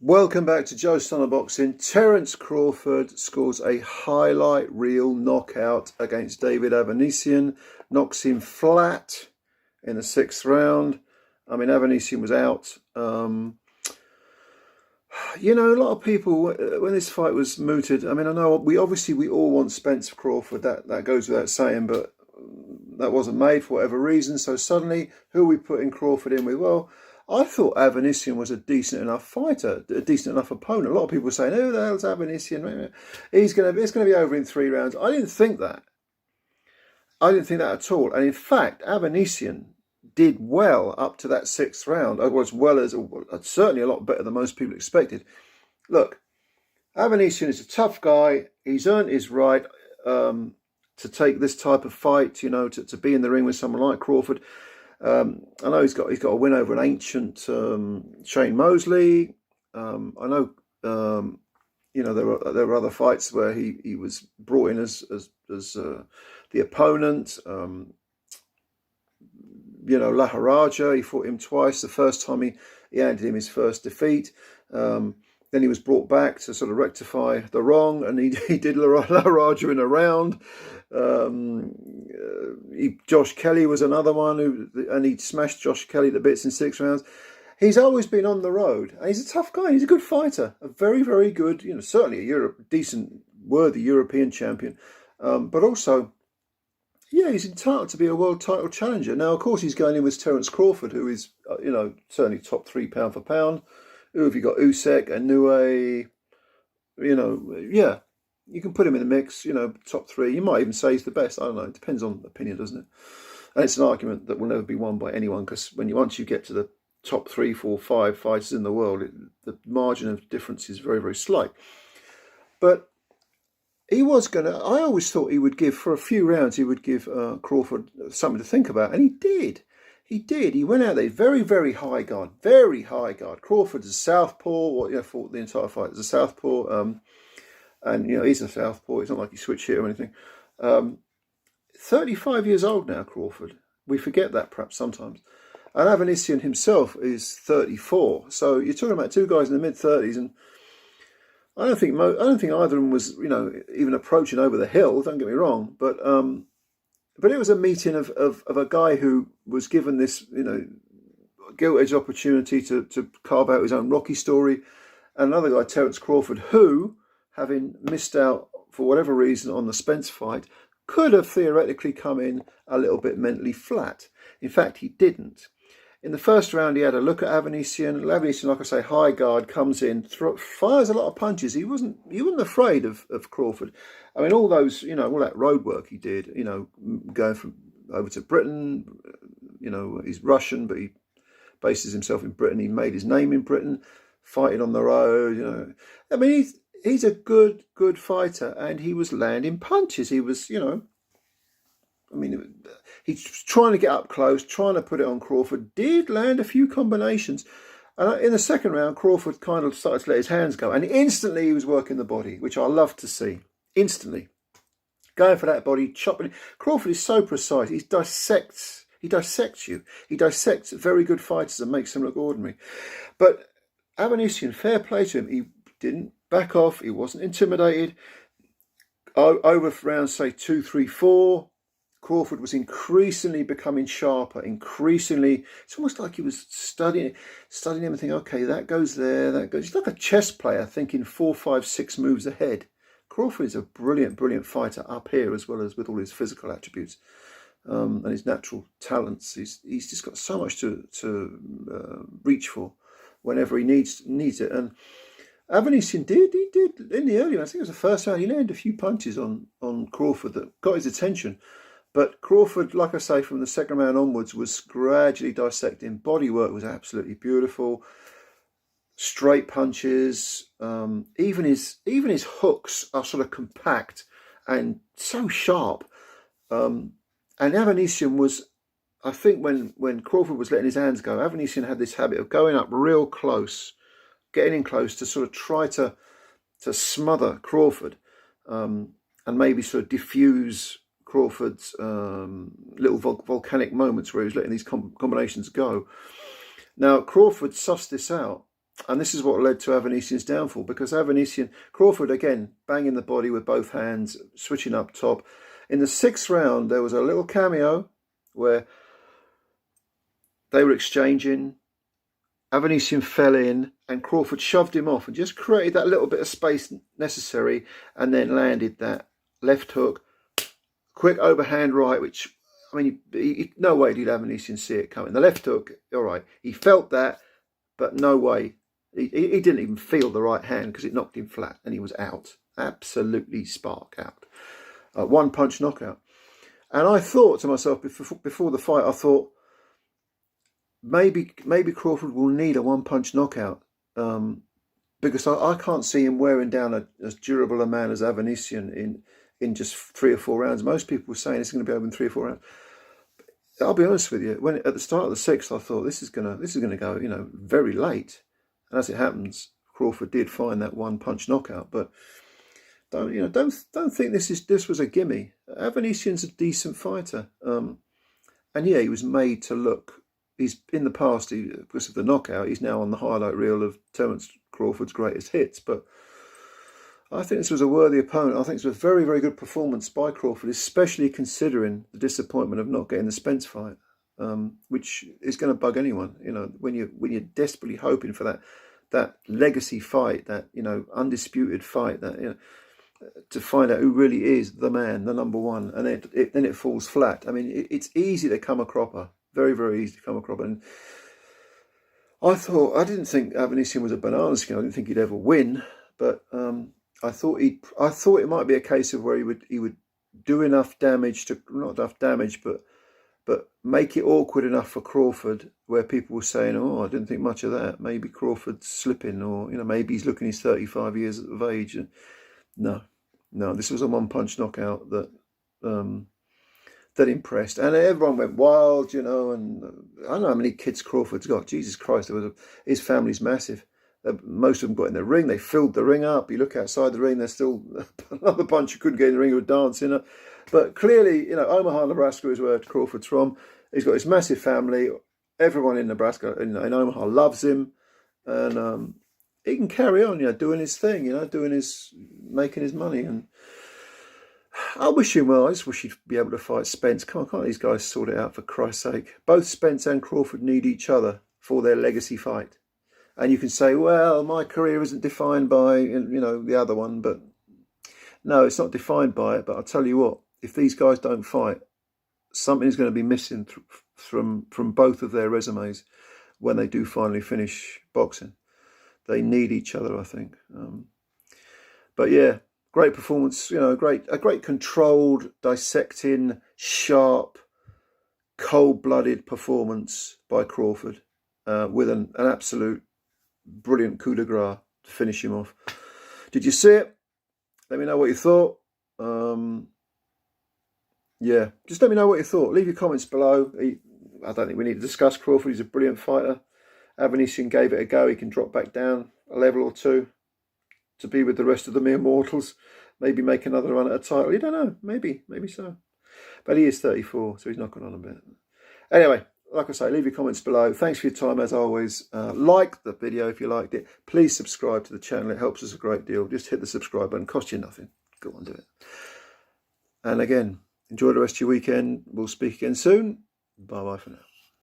Welcome back to Joe Stunner Boxing. Terence Crawford scores a highlight reel knockout against David Avanesyan, knocks him flat in the sixth round. I mean, Avanesyan was out. A lot of people, when this fight was mooted, I mean, I know we all want Spence Crawford, that goes without saying, but that wasn't made for whatever reason. So suddenly, who are we putting Crawford in with? Well, I thought Avanesyan was a decent enough fighter, a decent enough opponent. A lot of people were saying, "Who the hell's Avanesyan? It's going to be over in 3 rounds." I didn't think that. I didn't think that at all. And in fact, Avanesyan did well up to that sixth round, as well as certainly a lot better than most people expected. Look, Avanesyan is a tough guy. He's earned his right to take this type of fight. To be in the ring with someone like Crawford. I know he's got a win over an ancient Shane Mosley. I know there were other fights where he was brought in as the opponent. Laharaja, he fought him twice. The first time he handed him his first defeat. Then he was brought back to sort of rectify the wrong, and he did Laharaja in a round. Josh Kelly was another one and he smashed Josh Kelly to bits in 6 rounds. He's always been on the road, and he's a tough guy. He's a good fighter, a very, very good, certainly a decent, worthy European champion. But also, yeah, he's entitled to be a world title challenger. Now, of course, he's going in with Terence Crawford, who is, certainly top 3 pound for pound. Who have you got? Usyk, Inoue, yeah. You can put him in the mix, top 3. You might even say he's the best. I don't know. It depends on opinion, doesn't it? And it's an argument that will never be won by anyone, because once you get to the top 3, 4, 5 fighters in the world, the margin of difference is very, very slight. But he was I always thought he would give, for a few rounds, he would give Crawford something to think about. And he did. He went out there, very, very high guard, very high guard. Crawford's a southpaw, fought the entire fight as a southpaw. And, he's a southpaw. It's not like he switched here or anything. 35 years old now, Crawford. We forget that perhaps sometimes. And Avanesyan himself is 34. So you're talking about 2 guys in the mid-30s. And I don't think either of them was, even approaching over the hill. Don't get me wrong. But it was a meeting of a guy who was given this, gilt-edged opportunity to carve out his own Rocky story. And another guy, Terence Crawford, who, having missed out for whatever reason on the Spence fight, could have theoretically come in a little bit mentally flat. In fact, he didn't. In the first round, he had a look at Avanesyan. Avanesyan, like I say, high guard, comes in, fires a lot of punches. He wasn't afraid of Crawford. I mean, all those, all that road work he did, going from over to Britain, he's Russian, but he bases himself in Britain. He made his name in Britain, fighting on the road, I mean, he's a good fighter, and he was landing punches. He was, he's trying to get up close, trying to put it on Crawford. Did land a few combinations. And in the second round, Crawford kind of started to let his hands go. And instantly he was working the body, which I love to see. Instantly. Going for that body, chopping. Crawford is so precise. He dissects you. He dissects very good fighters and makes them look ordinary. But Avanesyan, fair play to him. He didn't back off. He wasn't intimidated. Over rounds, say 2, 3, 4, Crawford was increasingly becoming sharper. It's almost like he was studying everything. Okay, that goes there, that goes. He's like a chess player thinking 4, 5, 6 moves ahead. Crawford is a brilliant fighter up here, as well as with all his physical attributes and his natural talents. He's just got so much to reach for whenever he needs it. And Avanesyan did in the early rounds. I think it was the first round. He landed a few punches on Crawford that got his attention. But Crawford, like I say, from the second round onwards, was gradually dissecting. Body work was absolutely beautiful. Straight punches. Even his hooks are sort of compact and so sharp. And Avanesyan was, I think, when Crawford was letting his hands go, Avanesyan had this habit of going up real close, getting in close to sort of try to smother Crawford and maybe sort of diffuse Crawford's little volcanic moments where he was letting these combinations go. Now, Crawford sussed this out, And this is what led to Avanesyan's downfall, because Crawford, again, banging the body with both hands, switching up top. In the 6th round, there was a little cameo where they were exchanging. Avanesyan fell in and Crawford shoved him off and just created that little bit of space necessary, and then landed that left hook, quick overhand right, which, I mean, no way did Avanesyan see it coming. The left hook, all right, he felt that, but no way. He didn't even feel the right hand because it knocked him flat and he was out. Absolutely spark out. One punch knockout. And I thought to myself before the fight, I thought, maybe Crawford will need a one punch knockout, because I can't see him wearing down as durable a man as Avanesyan in just 3 or 4 rounds. Most people were saying it's going to be over in 3 or 4 rounds. I'll be honest with you. When at the start of the 6th, I thought this is gonna go, you know, very late. And as it happens, Crawford did find that one punch knockout. But don't think this was a gimme. Avanesyan's a decent fighter, and yeah, he was made to look. He's in the past, because of the knockout, he's now on the highlight reel of Terence Crawford's greatest hits. But I think this was a worthy opponent. I think this was a very, very good performance by Crawford, especially considering the disappointment of not getting the Spence fight, which is going to bug anyone. You know, when you're desperately hoping for that legacy fight, that, you know, undisputed fight, that, you know, to find out who really is the man, the number one, and then it falls flat. I mean, it's easy to come a cropper. Very, very easy to come across. And I didn't think Avanesyan was a banana skin. I didn't think he'd ever win, but I thought it might be a case of where he would do enough damage to, not enough damage, but make it awkward enough for Crawford, where people were saying, oh, I didn't think much of that. Maybe Crawford's slipping, or, you know, maybe he's looking his 35 years of age. And no, this was a one punch knockout that impressed, and everyone went wild, you know. And I don't know how many kids Crawford's got. Jesus Christ, his family's massive. Most of them got in the ring. They filled the ring up. You look outside the ring, there's still another bunch who couldn't get in the ring who were dancing. But clearly, you know, Omaha, Nebraska is where Crawford's from. He's got his massive family. Everyone in Nebraska, in Omaha, loves him, and he can carry on, you know, doing his thing, you know, making his money. And I wish him well. I just wish he'd be able to fight Spence. Can't these guys sort it out, for Christ's sake? Both Spence and Crawford need each other for their legacy fight. And you can say, well, my career isn't defined by, you know, the other one. But no, it's not defined by it. But I'll tell you what, if these guys don't fight, something is going to be missing from both of their resumes when they do finally finish boxing. They need each other, I think. But yeah, great performance, you know, a great controlled, dissecting, sharp, cold-blooded performance by Crawford, with an absolute brilliant coup de grace to finish him off. Did you see it? Let me know what you thought. Yeah, just let me know what you thought. Leave your comments below. I don't think we need to discuss Crawford. He's a brilliant fighter. Avanesyan gave it a go. He can drop back down a level or two to be with the rest of the mere mortals. Maybe make another run at a title. You don't know. Maybe so. But he is 34, so he's knocking on a bit. Anyway, like I say, leave your comments below. Thanks for your time, as always. Like the video if you liked it. Please subscribe to the channel. It helps us a great deal. Just hit the subscribe button. Cost you nothing. Go on, do it. And again, enjoy the rest of your weekend. We'll speak again soon. Bye-bye for now.